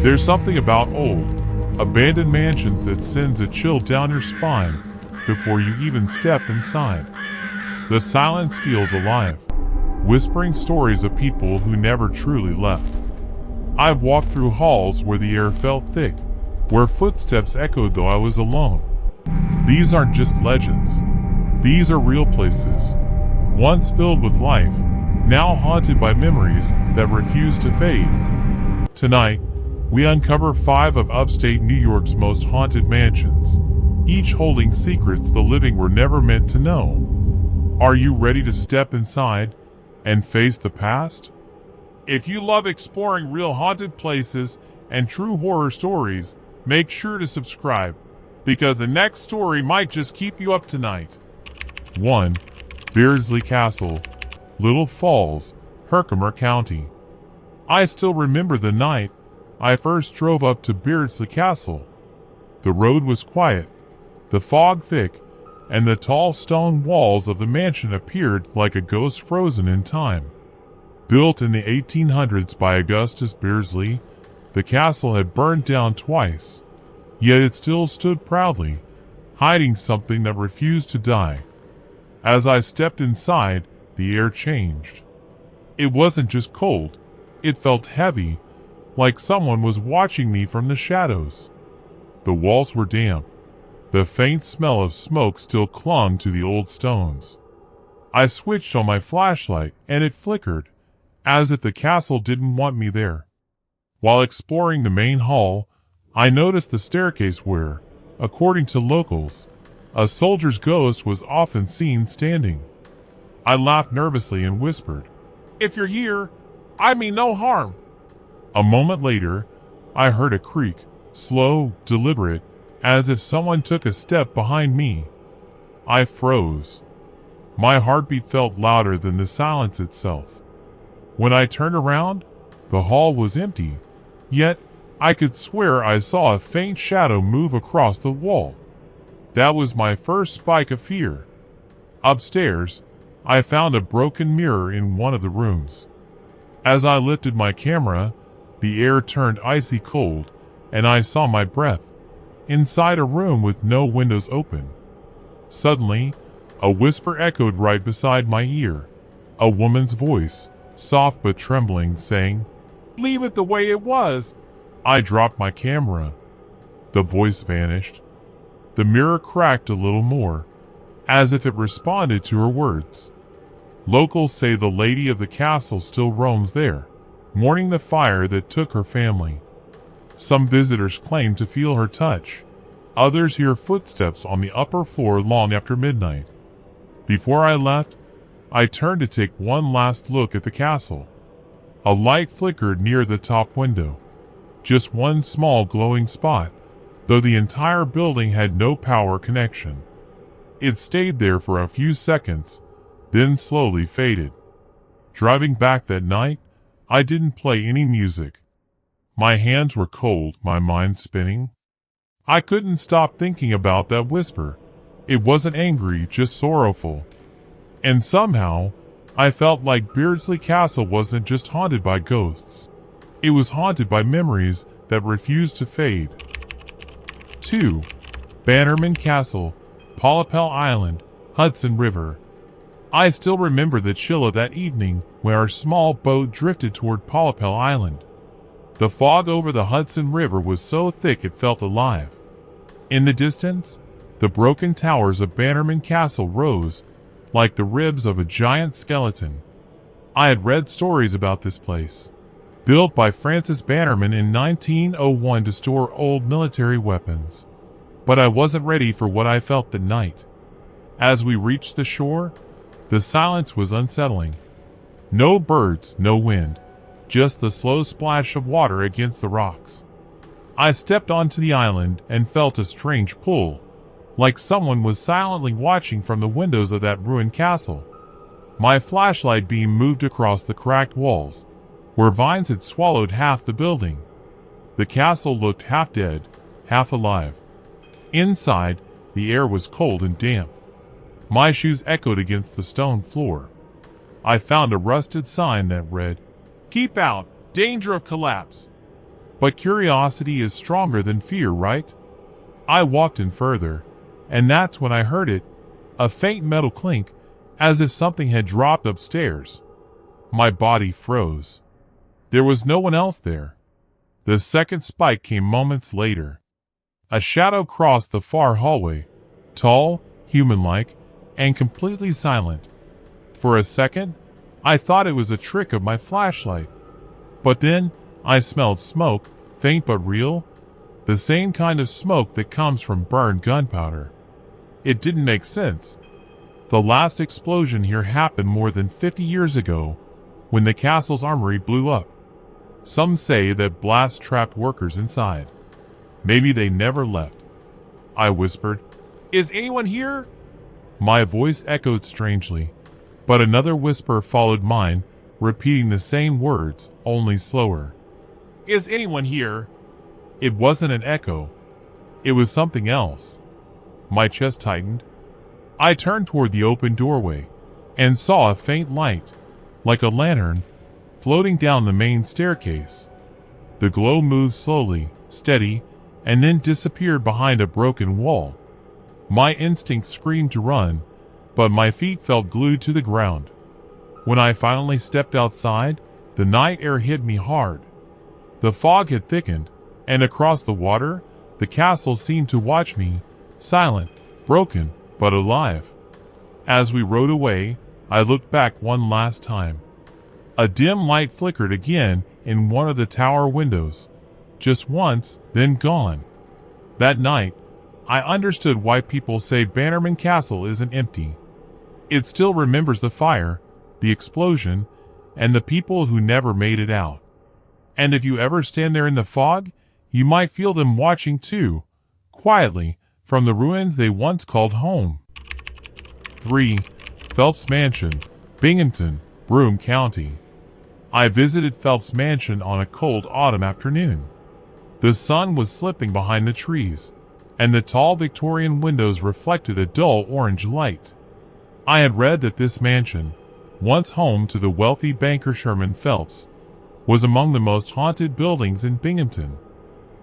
There's something about old, abandoned mansions that sends a chill down your spine before you even step inside. The silence feels alive, whispering stories of people who never truly left. I've walked through halls where the air felt thick, where footsteps echoed though I was alone. These aren't just legends. These are real places, once filled with life, now haunted by memories that refuse to fade. Tonight, we uncover 5 of upstate New York's most haunted mansions, each holding secrets the living were never meant to know. Are you ready to step inside and face the past? If you love exploring real haunted places and true horror stories, make sure to subscribe, because the next story might just keep you up tonight. 1. Beardsley Castle, Little Falls, Herkimer County. I still remember the night I first drove up to Beardsley Castle. The road was quiet, the fog thick, and the tall stone walls of the mansion appeared like a ghost frozen in time. Built in the 1800s by Augustus Beardsley, the castle had burned down twice, yet it still stood proudly, hiding something that refused to die. As I stepped inside, the air changed. It wasn't just cold, it felt heavy, like someone was watching me from the shadows. The walls were damp. The faint smell of smoke still clung to the old stones. I switched on my flashlight and it flickered, as if the castle didn't want me there. While exploring the main hall, I noticed the staircase where, according to locals, a soldier's ghost was often seen standing. I laughed nervously and whispered, "If you're here, I mean no harm." A moment later, I heard a creak, slow, deliberate, as if someone took a step behind me. I froze. My heartbeat felt louder than the silence itself. When I turned around, the hall was empty, yet I could swear I saw a faint shadow move across the wall. That was my first spike of fear. Upstairs, I found a broken mirror in one of the rooms. As I lifted my camera, the air turned icy cold, and I saw my breath, inside a room with no windows open. Suddenly, a whisper echoed right beside my ear, a woman's voice, soft but trembling, saying, "Leave it the way it was." I dropped my camera. The voice vanished. The mirror cracked a little more, as if it responded to her words. Locals say the lady of the castle still roams there, mourning the fire that took her family. Some visitors claim to feel her touch. Others hear footsteps on the upper floor long after midnight. Before I left, I turned to take one last look at the castle. A light flickered near the top window. Just one small glowing spot, though the entire building had no power connection. It stayed there for a few seconds, then slowly faded. Driving back that night, I didn't play any music. My hands were cold, my mind spinning. I couldn't stop thinking about that whisper. It wasn't angry, just sorrowful. And somehow, I felt like Beardsley Castle wasn't just haunted by ghosts. It was haunted by memories that refused to fade. 2. Bannerman Castle, Polypel Island, Hudson River. I still remember the chill of that evening when our small boat drifted toward Polypel Island. The fog over the Hudson River was so thick it felt alive. In the distance, the broken towers of Bannerman Castle rose, like the ribs of a giant skeleton. I had read stories about this place, built by Francis Bannerman in 1901 to store old military weapons. But I wasn't ready for what I felt that night. As we reached the shore, the silence was unsettling. No birds, no wind, just the slow splash of water against the rocks. I stepped onto the island and felt a strange pull, like someone was silently watching from the windows of that ruined castle. My flashlight beam moved across the cracked walls, where vines had swallowed half the building. The castle looked half dead, half alive. Inside, the air was cold and damp. My shoes echoed against the stone floor. I found a rusted sign that read, "Keep out, danger of collapse." But curiosity is stronger than fear, right? I walked in further, and that's when I heard it, a faint metal clink, as if something had dropped upstairs. My body froze. There was no one else there. The second spike came moments later. A shadow crossed the far hallway, tall, human-like, and completely silent. For a second, I thought it was a trick of my flashlight. But then, I smelled smoke, faint but real, the same kind of smoke that comes from burned gunpowder. It didn't make sense. The last explosion here happened more than 50 years ago, when the castle's armory blew up. Some say that blast trapped workers inside. Maybe they never left. I whispered, "Is anyone here?" My voice echoed strangely, but another whisper followed mine, repeating the same words, only slower. "Is anyone here?" It wasn't an echo. It was something else. My chest tightened. I turned toward the open doorway and saw a faint light, like a lantern, floating down the main staircase. The glow moved slowly, steady, and then disappeared behind a broken wall. My instinct screamed to run, but my feet felt glued to the ground. When I finally stepped outside, the night air hit me hard. The fog had thickened, and across the water, the castle seemed to watch me, silent, broken, but alive. As we rode away, I looked back one last time. A dim light flickered again in one of the tower windows. Just once, then gone. That night, I understood why people say Bannerman Castle isn't empty. It still remembers the fire, the explosion, and the people who never made it out. And if you ever stand there in the fog, you might feel them watching too, quietly, from the ruins they once called home. 3. Phelps Mansion, Binghamton, Broome County. I visited Phelps Mansion on a cold autumn afternoon. The sun was slipping behind the trees, and the tall Victorian windows reflected a dull orange light. I had read that this mansion, once home to the wealthy banker Sherman Phelps, was among the most haunted buildings in Binghamton.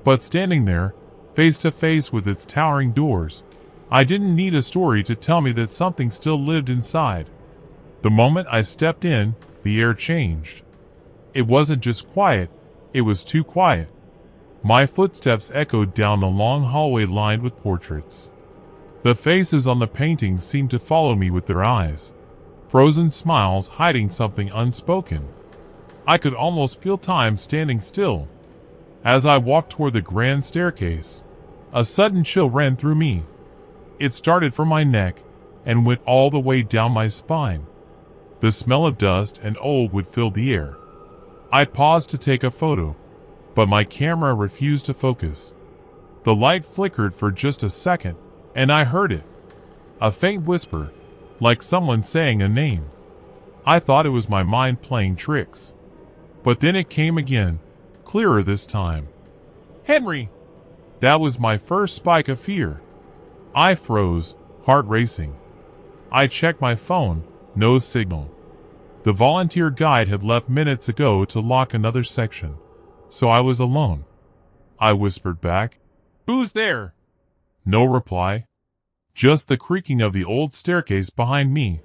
But standing there, face to face with its towering doors, I didn't need a story to tell me that something still lived inside. The moment I stepped in, the air changed. It wasn't just quiet, it was too quiet. My footsteps echoed down the long hallway lined with portraits. The faces on the paintings seemed to follow me with their eyes, frozen smiles hiding something unspoken. I could almost feel time standing still. As I walked toward the grand staircase, a sudden chill ran through me. It started from my neck and went all the way down my spine. The smell of dust and old wood filled the air. I paused to take a photo, but my camera refused to focus. The light flickered for just a second, and I heard it. A faint whisper, like someone saying a name. I thought it was my mind playing tricks. But then it came again, clearer this time. "Henry!" That was my first spike of fear. I froze, heart racing. I checked my phone, no signal. The volunteer guide had left minutes ago to lock another section, so I was alone. I whispered back, "Who's there?" No reply. Just the creaking of the old staircase behind me.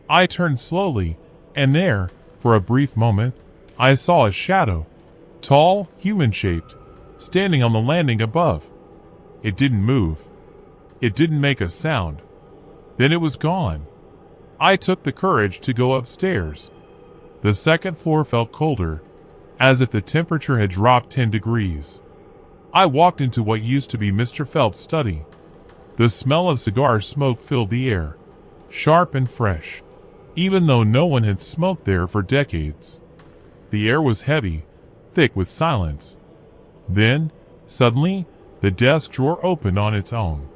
I turned slowly, and there, for a brief moment, I saw a shadow, tall, human-shaped, standing on the landing above. It didn't move. It didn't make a sound. Then it was gone. I took the courage to go upstairs. The second floor felt colder, as if the temperature had dropped 10 degrees. I walked into what used to be Mr. Phelps' study. The smell of cigar smoke filled the air, sharp and fresh, even though no one had smoked there for decades. The air was heavy, thick with silence. Then, suddenly, the desk drawer opened on its own.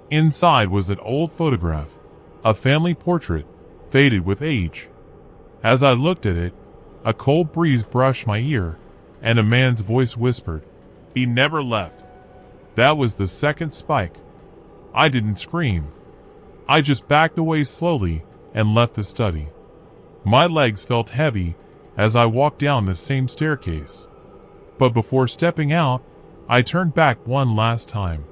Inside was an old photograph, a family portrait, faded with age. As I looked at it, a cold breeze brushed my ear, and a man's voice whispered, "He never left." That was the second spike. I didn't scream. I just backed away slowly and left the study. My legs felt heavy as I walked down the same staircase. But before stepping out, I turned back one last time.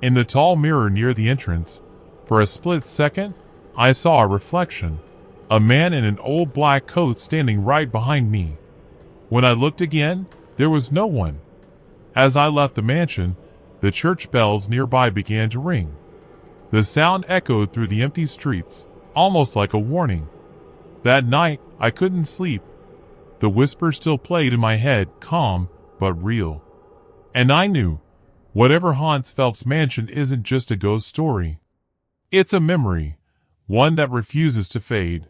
In the tall mirror near the entrance, for a split second, I saw a reflection. A man in an old black coat standing right behind me. When I looked again, there was no one. As I left the mansion, the church bells nearby began to ring. The sound echoed through the empty streets, almost like a warning. That night, I couldn't sleep. The whisper still played in my head, calm but real. And I knew, whatever haunts Phelps Mansion isn't just a ghost story. It's a memory, one that refuses to fade.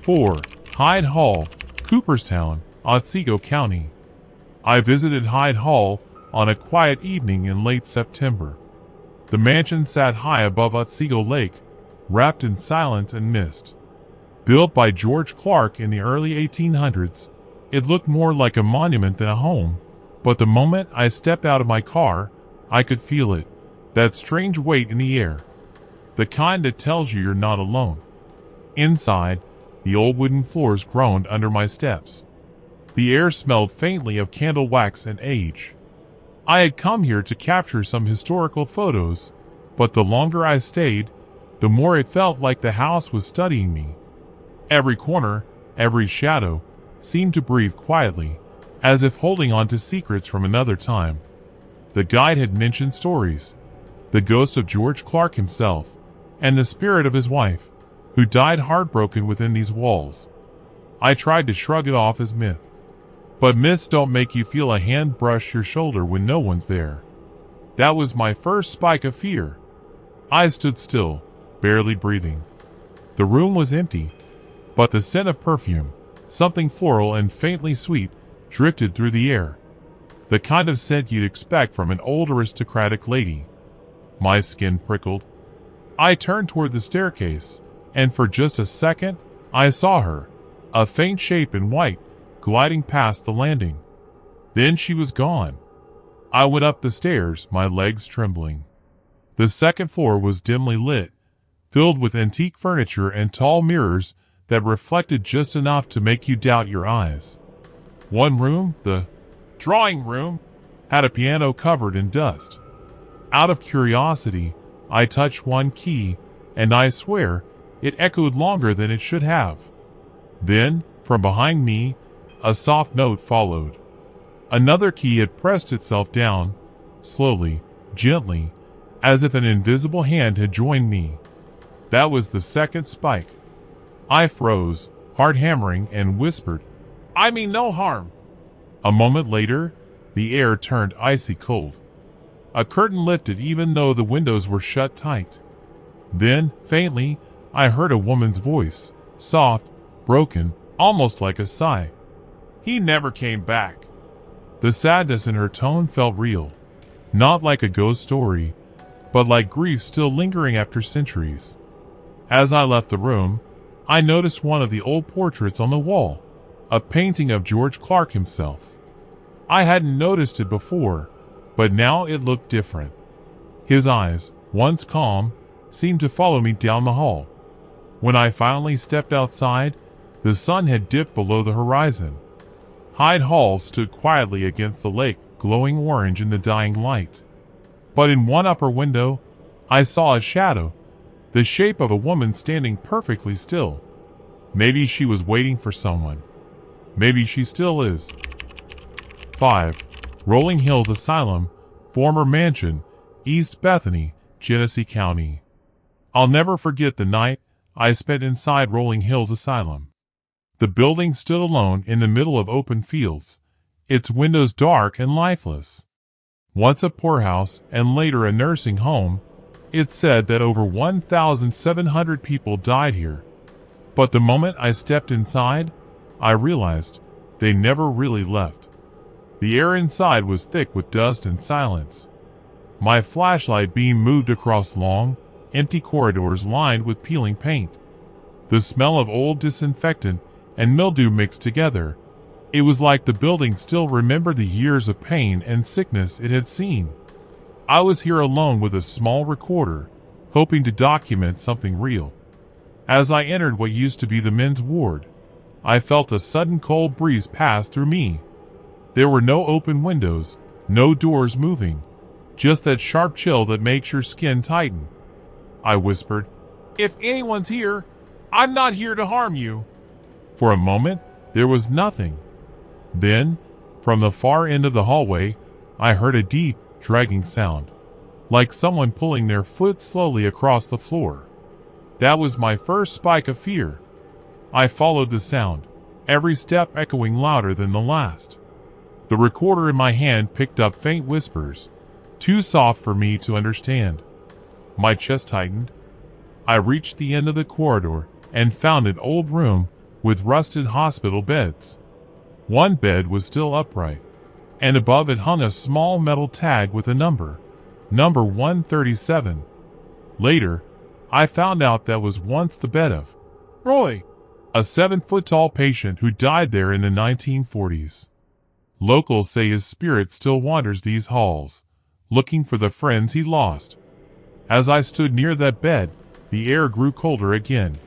4. Hyde Hall, Cooperstown, Otsego County. I visited Hyde Hall on a quiet evening in late September. The mansion sat high above Otsego Lake, wrapped in silence and mist. Built by George Clark in the early 1800s, it looked more like a monument than a home, but the moment I stepped out of my car, I could feel it, that strange weight in the air. The kind that tells you you're not alone. Inside, the old wooden floors groaned under my steps. The air smelled faintly of candle wax and age. I had come here to capture some historical photos, but the longer I stayed, the more it felt like the house was studying me. Every corner, every shadow, seemed to breathe quietly, as if holding on to secrets from another time. The guide had mentioned stories, the ghost of George Clark himself, and the spirit of his wife, who died heartbroken within these walls. I tried to shrug it off as myth. But myths don't make you feel a hand brush your shoulder when no one's there. That was my first spike of fear. I stood still, barely breathing. The room was empty, but the scent of perfume, something floral and faintly sweet, drifted through the air. The kind of scent you'd expect from an old aristocratic lady. My skin prickled. I turned toward the staircase, and for just a second, I saw her, a faint shape in white, gliding past the landing. Then she was gone. I went up the stairs, my legs trembling. The second floor was dimly lit, filled with antique furniture and tall mirrors that reflected just enough to make you doubt your eyes. One room, the drawing room, had a piano covered in dust. Out of curiosity, I touched one key, and I swear, it echoed longer than it should have. Then, from behind me, a soft note followed. Another key had pressed itself down, slowly, gently, as if an invisible hand had joined me. That was the second spike. I froze, heart hammering, and whispered, "I mean no harm." A moment later, the air turned icy cold. A curtain lifted even though the windows were shut tight. Then, faintly, I heard a woman's voice, soft, broken, almost like a sigh. "He never came back." The sadness in her tone felt real, not like a ghost story, but like grief still lingering after centuries. As I left the room, I noticed one of the old portraits on the wall, a painting of George Clark himself. I hadn't noticed it before, but now it looked different. His eyes, once calm, seemed to follow me down the hall. When I finally stepped outside, the sun had dipped below the horizon. Hyde Hall stood quietly against the lake, glowing orange in the dying light. But in one upper window, I saw a shadow, the shape of a woman standing perfectly still. Maybe she was waiting for someone. Maybe she still is. 5. Rolling Hills Asylum, former mansion, East Bethany, Genesee County. I'll never forget the night I spent inside Rolling Hills Asylum. The building stood alone in the middle of open fields, its windows dark and lifeless. Once a poorhouse and later a nursing home, it's said that over 1,700 people died here. But the moment I stepped inside, I realized they never really left. The air inside was thick with dust and silence. My flashlight beam moved across long, empty corridors lined with peeling paint. The smell of old disinfectant and mildew mixed together. It was like the building still remembered the years of pain and sickness it had seen. I was here alone with a small recorder, hoping to document something real. As I entered what used to be the men's ward, I felt a sudden cold breeze pass through me. There were no open windows, no doors moving, just that sharp chill that makes your skin tighten. I whispered, "If anyone's here, I'm not here to harm you." For a moment, there was nothing. Then, from the far end of the hallway, I heard a deep, dragging sound, like someone pulling their foot slowly across the floor. That was my first spike of fear. I followed the sound, every step echoing louder than the last. The recorder in my hand picked up faint whispers, too soft for me to understand. My chest tightened. I reached the end of the corridor and found an old room with rusted hospital beds. One bed was still upright, and above it hung a small metal tag with a number 137. Later, I found out that was once the bed of Roy, a 7-foot-tall patient who died there in the 1940s. Locals say his spirit still wanders these halls, looking for the friends he lost. As I stood near that bed, the air grew colder again.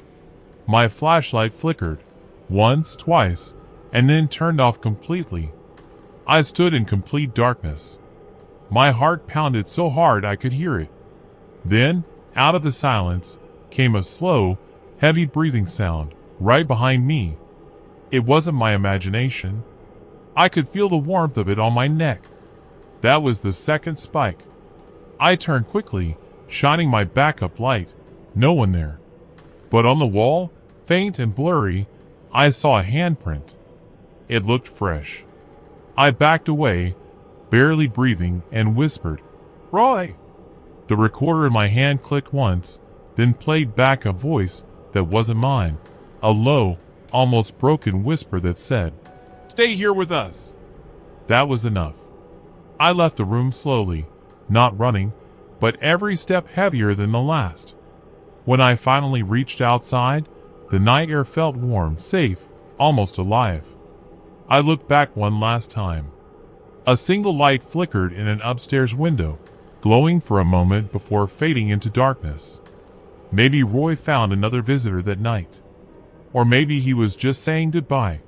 My flashlight flickered, once, twice, and then turned off completely. I stood in complete darkness. My heart pounded so hard I could hear it. Then, out of the silence, came a slow, heavy breathing sound right behind me. It wasn't my imagination. I could feel the warmth of it on my neck. That was the second spike. I turned quickly, shining my backup light. No one there. But on the wall, faint and blurry, I saw a handprint. It looked fresh. I backed away, barely breathing, and whispered, "Roy!" The recorder in my hand clicked once, then played back a voice that wasn't mine, a low, almost broken whisper that said, "Stay here with us." That was enough. I left the room slowly, not running, but every step heavier than the last. When I finally reached outside, the night air felt warm, safe, almost alive. I looked back one last time. A single light flickered in an upstairs window, glowing for a moment before fading into darkness. Maybe Roy found another visitor that night. Or maybe he was just saying goodbye.